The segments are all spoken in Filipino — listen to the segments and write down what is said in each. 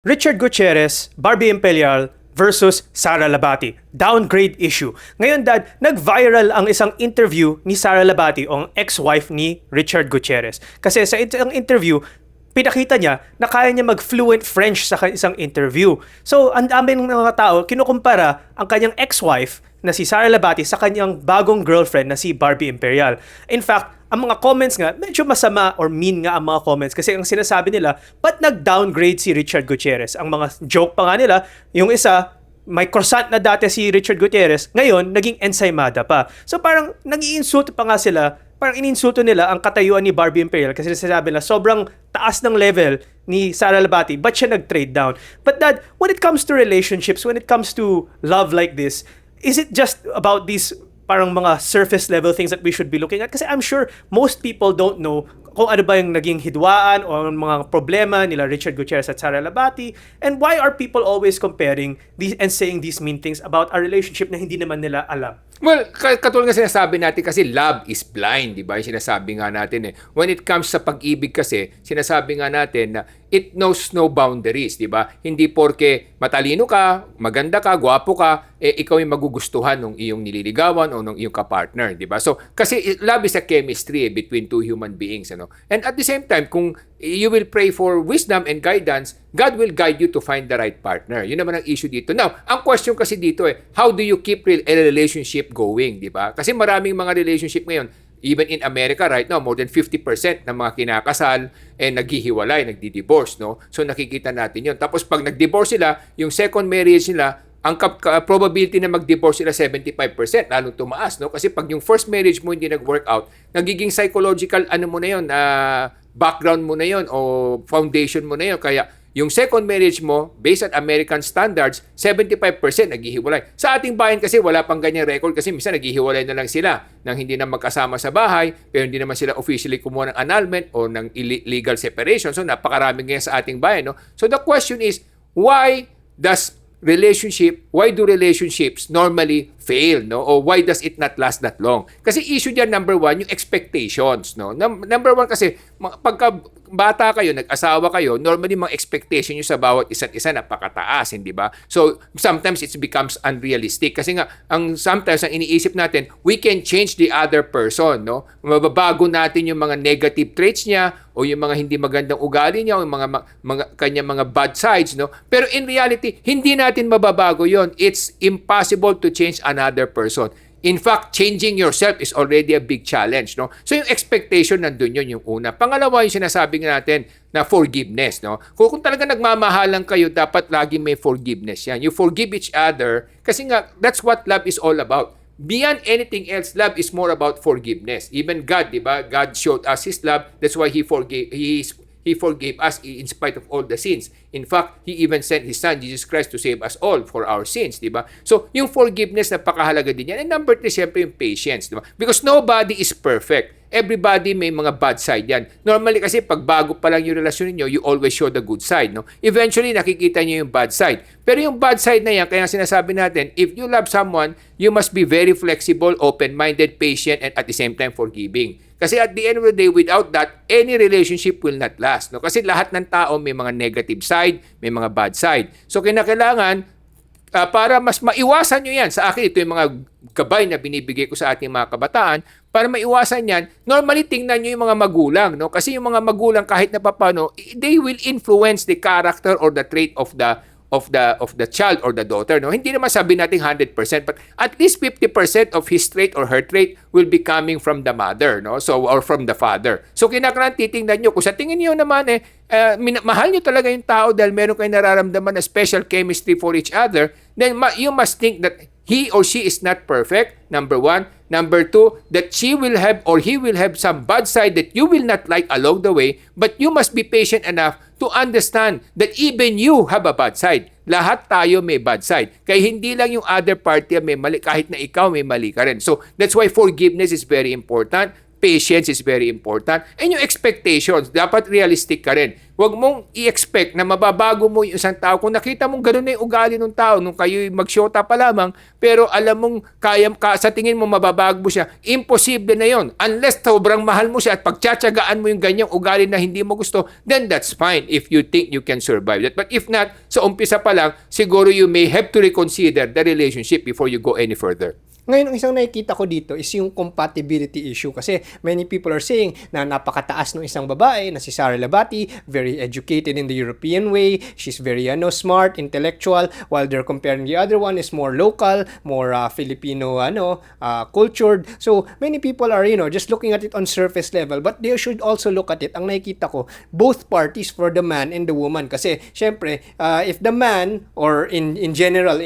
Richard Gutierrez, Barbie Imperial versus Sara Labati. Downgrade issue. Ngayon, Dad, nag-viral ang isang interview ni Sara Labati o ang ex-wife ni Richard Gutierrez. Kasi sa isang interview, pinakita niya na kaya niya mag-fluent French sa isang interview. So, ang daming mga tao, kinukumpara ang kanyang ex-wife na si Sara Labati sa kanyang bagong girlfriend na si Barbie Imperial. In fact, ang mga comments nga, medyo masama or mean nga ang mga comments kasi ang sinasabi nila, ba't nag-downgrade si Richard Gutierrez? Ang mga joke pa nga nila, yung isa, may croissant na dati si Richard Gutierrez, ngayon, naging ensaymada pa. So parang nag-iinsulto pa nga sila, parang ininsulto nila ang katayuan ni Barbie Imperial kasi sinasabi nila sobrang taas ng level ni Sara Labati, ba't siya nag-trade down? But Dad, when it comes to relationships, when it comes to love like this, is it just about these parang mga surface level things that we should be looking at? Kasi I'm sure most people don't know kung ano ba yung naging hidwaan o mga problema nila Richard Gutierrez at Sara Labati, and why are people always comparing these and saying these mean things about a relationship na hindi naman nila alam? Well, katulad nga sinasabi natin kasi love is blind, di ba? Yung sinasabi nga natin eh. When it comes sa pag-ibig kasi, sinasabi nga natin na it knows no boundaries, di ba? Hindi porke matalino ka, maganda ka, gwapo ka, ikaw yung magugustuhan ng iyong nililigawan o ng iyong kapartner, di ba? So, kasi love is a chemistry between two human beings, ano? And at the same time, kung you will pray for wisdom and guidance, God will guide you to find the right partner. Yun naman ang issue dito. Now, ang question kasi dito how do you keep a relationship going, di ba? Kasi maraming mga relationship ngayon, even in America right now, more than 50% ng mga kinakasal naghihiwalay, nagdi-divorce, no? So nakikita natin yun. Tapos pag nag-divorce sila, yung second marriage nila, ang probability na mag-divorce sila 75%, lalong tumaas, no? Kasi pag yung first marriage mo hindi nag-work out, nagiging psychological mo na yun, background mo na yun o foundation mo na yun. Kaya yung second marriage mo, based on American standards, 75% naghihiwalay. Sa ating bayan kasi wala pang ganyang record kasi minsan naghihiwalay na lang sila nang hindi na magkasama sa bahay, pero hindi naman sila officially kumuha ng annulment o ng illegal separation. So napakarami ngayon sa ating bayan, no? So the question is, why do relationships normally fail, no? O why does it not last that long? Kasi issue diyan, number one, yung expectations, no? Number one kasi, pagka bata kayo, nag-asawa kayo, normally mga expectation nyo sa bawat isa't isa napakataas, hindi ba? So, sometimes it becomes unrealistic. Kasi nga, sometimes ang iniisip natin, we can change the other person, no? Mababago natin yung mga negative traits niya o yung mga hindi magandang ugali niya o yung kanyang mga bad sides, no? Pero in reality, hindi natin mababago yon. It's impossible to change another person. In fact, changing yourself is already a big challenge, no? So yung expectation nandun yun, yung una. Pangalawa, yung sinasabi natin na forgiveness, no? Kung talaga nagmamahalan kayo, dapat lagi may forgiveness yan. You forgive each other kasi nga, that's what love is all about. Beyond anything else, love is more about forgiveness. Even God, di ba? God showed us His love. That's why He forgave us in spite of all the sins. In fact, He even sent His Son, Jesus Christ, to save us all for our sins, di ba? So, yung forgiveness, napakahalaga din yan. And number 3, siyempre yung patience, di ba? Because nobody is perfect. Everybody may mga bad side yan. Normally kasi, pag bago pa lang yung relasyon niyo, you always show the good side, no? Eventually, nakikita niyo yung bad side. Pero yung bad side na yan, kaya sinasabi natin, if you love someone, you must be very flexible, open-minded, patient, and at the same time, forgiving. Kasi at the end of the day, without that, any relationship will not last, no? Kasi lahat ng tao may mga negative side, may mga bad side. So, kinakailangan, para mas maiwasan nyo yan, sa akin, ito yung mga gabay na binibigay ko sa ating mga kabataan, para maiwasan yan, normally tingnan nyo yung mga magulang, no? Kasi yung mga magulang, kahit na papano, they will influence the character or the trait of the child or the daughter, no? Hindi naman sabi natin 100%, but at least 50% of his trait or her trait will be coming from the mother, no? So, or from the father. So, kinakailangan titingnan nyo. Kung sa tingin nyo naman, mahal nyo talaga yung tao dahil meron kayong nararamdaman na special chemistry for each other, then you must think that he or she is not perfect, number 1. Number 2, that she will have or he will have some bad side that you will not like along the way, but you must be patient enough to understand that even you have a bad side. Lahat tayo may bad side. Kaya hindi lang yung other party may mali, kahit na ikaw may mali ka rin. So, that's why forgiveness is very important. patience is very important. And yung expectations, dapat realistic ka rin. Huwag mong i-expect na mababago mo yung isang tao. Kung nakita mong gano'n na yung ugali ng tao nung kayo mag-shota pa lamang, pero alam mong sa tingin mo mababago mo siya, imposible na yon. Unless sobrang mahal mo siya at pagtsatsagaan mo yung ganyang ugali na hindi mo gusto, then that's fine if you think you can survive that. But if not, sa umpisa pa lang, siguro you may have to reconsider the relationship before you go any further. Ngayon, ang isang nakikita ko dito is yung compatibility issue kasi many people are saying na napakataas ng isang babae na si Sara Labati, very educated in the European way, she's very smart, intellectual, while they're comparing the other one is more local, more Filipino cultured. So many people are just looking at it on surface level, but they should also look at it. Ang nakikita ko, both parties for the man and the woman kasi syempre if the man or in general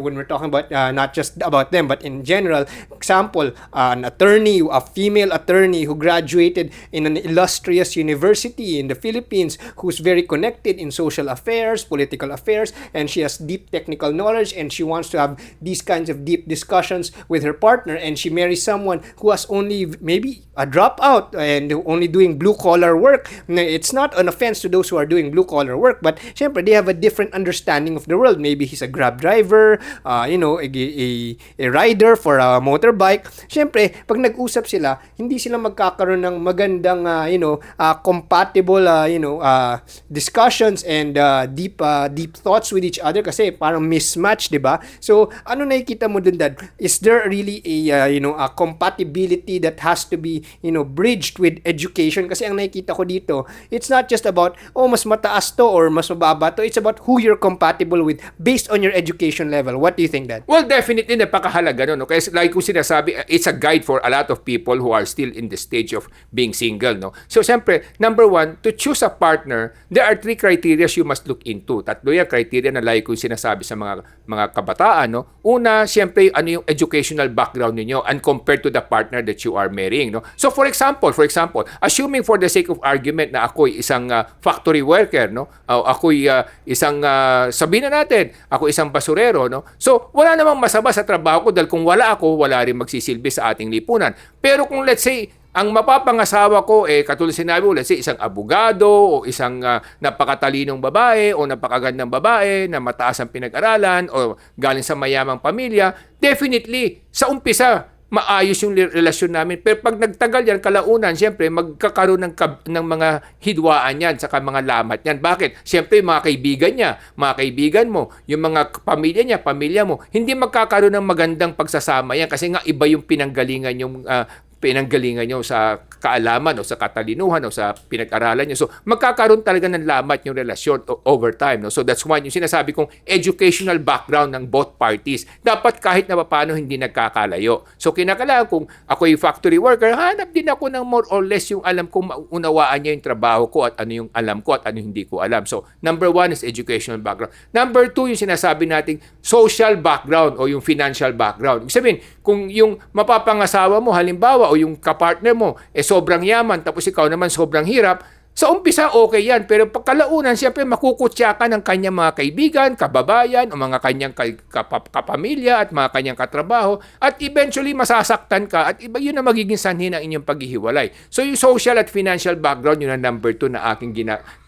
when we're talking about not just about them but in general, example, an attorney, a female attorney who graduated in an illustrious university in the Philippines, who's very connected in social affairs, political affairs, and she has deep technical knowledge, and she wants to have these kinds of deep discussions with her partner, and she marries someone who has only maybe a dropout and only doing blue-collar work. It's not an offense to those who are doing blue-collar work, but syempre, they have a different understanding of the world. Maybe he's a Grab driver, a rider for a motorbike. Syempre, pag nag-usap sila, hindi sila magkakaroon ng magandang compatible discussions and deep thoughts with each other kasi parang mismatch, 'di ba? So, ano nakikita mo dun, Dad? Is there really a compatibility that has to be bridged with education? Kasi ang nakikita ko dito, it's not just about mas mataas to or mas mababa to. It's about who you're compatible with based on your education level. What do you think, Dad? Well, definitely napakahalaga no. Kaya like ko sinasabi, it's a guide for a lot of people who are still in the stage of being single, no. So siyempre, number one, to choose a partner, there are 3 criteria you must look into. Tatlo yung criteria na like ko sinasabi sa mga kabataan, no. Una, siyempre, ano yung educational background niyo and compared to the partner that you are marrying, no. So for example, assuming for the sake of argument na ako'y isang factory worker, no. Ako'y isang sabihin na natin, ako isang basurero, no. So wala namang masama sa trabaho ko dahil kung wala ako, wala rin magsisilbi sa ating lipunan. Pero kung let's say, ang mapapangasawa ko, katulad sinabi ko, let's say, isang abogado o isang napakatalinong babae o napakagandang babae na mataas ang pinag-aralan o galing sa mayamang pamilya, definitely, sa umpisa, maayos yung relasyon namin. Pero pag nagtagal yan, kalaunan, siyempre, magkakaroon ng mga hidwaan yan, saka mga lamat yan. Bakit? Siyempre, mga kaibigan niya, mga kaibigan mo, yung mga pamilya niya, pamilya mo, hindi magkakaroon ng magandang pagsasama yan kasi nga iba yung pinanggalingan nyo sa kaalaman o sa katalinuhan o sa pinag-aralan nyo. So, magkakaroon talaga ng lamat yung relasyon over time. No? So, that's why yung sinasabi kong educational background ng both parties. Dapat kahit na paano hindi nagkakalayo. So, kinakailangan kung ako yung factory worker, hanap din ako ng more or less yung alam kong maunawaan niya yung trabaho ko at ano yung alam ko at ano yung hindi ko alam. So, number 1 is educational background. Number 2, yung sinasabi nating social background o yung financial background. Ibig sabihin, kung yung mapapangasawa mo, halimbawa, o yung kapartner mo, sobrang yaman, tapos ikaw naman sobrang hirap, sa umpisa, okay yan. Pero pagkalaunan, siyempre, makukutya ka ng kanyang mga kaibigan, kababayan, o mga kanyang kapamilya at mga kanyang katrabaho. At eventually, masasaktan ka at iba yun na magiging sanhi ng inyong paghihiwalay. So, yung social at financial background, yun ang number 2 na aking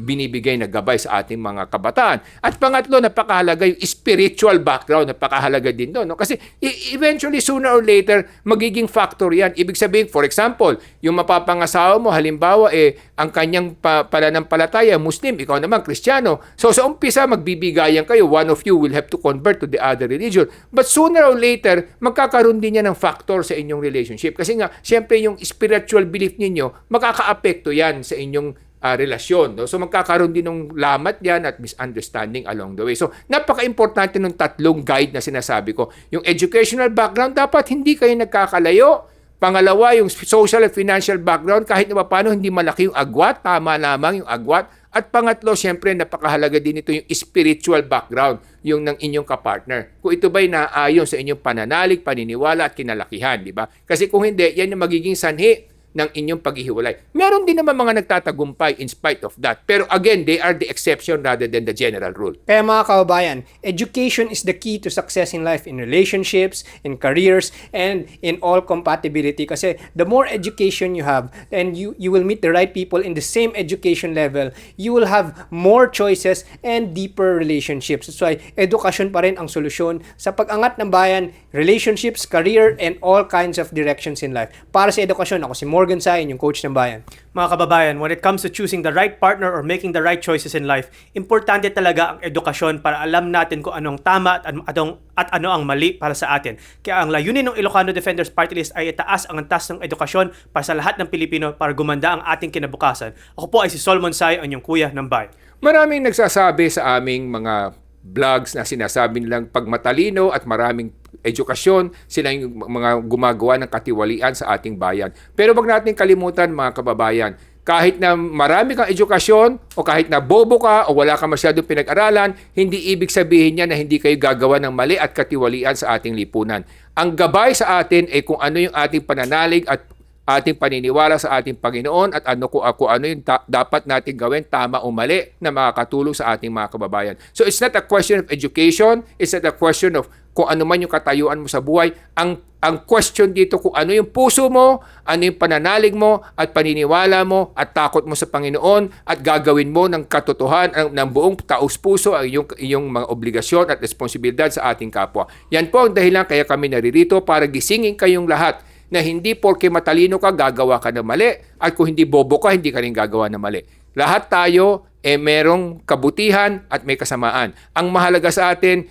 binibigay na gabay sa ating mga kabataan. At pangatlo, napakahalaga yung spiritual background. Napakahalaga din doon. No? Kasi eventually, sooner or later, magiging factor yan. Ibig sabihin, for example, yung mapapangasawa mo, halimbawa, ang kanyang pananampalataya, Muslim, ikaw naman, Kristiyano. So, sa umpisa, magbibigayan kayo. One of you will have to convert to the other religion. But sooner or later, magkakaroon din yan ng factor sa inyong relationship. Kasi nga, siyempre, yung spiritual belief ninyo, makaka-apekto yan sa inyong relasyon. No? So, magkakaroon din ng lamat yan at misunderstanding along the way. So, napaka-importante ng 3 guide na sinasabi ko. Yung educational background, dapat hindi kayo nagkakalayo. Pangalawa, yung social at financial background, kahit na paano hindi malaki yung agwat, tama lamang yung agwat. At pangatlo, syempre, napakahalaga din ito yung spiritual background, yung ng inyong kapartner. Kung ito ba'y naayon sa inyong pananalig, paniniwala at kinalakihan, di ba? Kasi kung hindi, yan yung magiging sanhi ng inyong paghihiwalay. Meron din naman mga nagtatagumpay in spite of that. Pero again, they are the exception rather than the general rule. Kaya mga kababayan, education is the key to success in life, in relationships, in careers, and in all compatibility. Kasi the more education you have, and you will meet the right people in the same education level, you will have more choices and deeper relationships. That's why edukasyon pa rin ang solusyon sa pag-angat ng bayan, relationships, career, and all kinds of directions in life. Para sa edukasyon, ako si Morgan Sain, yung coach ng bayan. Mga kababayan, when it comes to choosing the right partner or making the right choices in life, importante talaga ang edukasyon para alam natin kung anong tama at ano ang mali para sa atin. Kaya ang layunin ng Ilocano Defenders Party List ay itaas ang antas ng edukasyon para sa lahat ng Pilipino para gumanda ang ating kinabukasan. Ako po ay si Solomon Sai, ang inyong kuya ng bayan. Maraming nagsasabi sa aming mga vlogs na sinasabi nilang pag matalino at maraming edukasyon, sila yung mga gumagawa ng katiwalian sa ating bayan. Pero wag natin kalimutan mga kababayan, kahit na marami kang edukasyon o kahit na bobo ka o wala ka masyadong pinag-aralan, hindi ibig sabihin niya na hindi kayo gagawa ng mali at katiwalian sa ating lipunan. Ang gabay sa atin ay kung ano yung ating pananalig at ating paniniwala sa ating Panginoon at ano yung dapat natin gawin, tama o mali, na makakatulong sa ating mga kababayan. So it's not a question of education, it's not a question of kung ano man yung katayuan mo sa buhay. Ang question dito kung ano yung puso mo, ano yung pananalig mo at paniniwala mo at takot mo sa Panginoon at gagawin mo ng katotohanan ng buong taus-puso ang iyong mga obligasyon at responsibilidad sa ating kapwa. Yan po ang dahilan kaya kami naririto para gisingin kayong lahat na hindi porke matalino ka, gagawa ka ng mali, at kung hindi bobo ka, hindi ka rin gagawa ng mali. Lahat tayo merong kabutihan at may kasamaan. Ang mahalaga sa atin,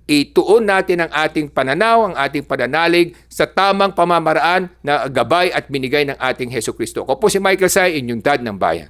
ituon natin ang ating pananaw, ang ating pananalig sa tamang pamamaraan na gabay at binigay ng ating Hesukristo. Ako po si Michael Sai, inyong dad ng bayan.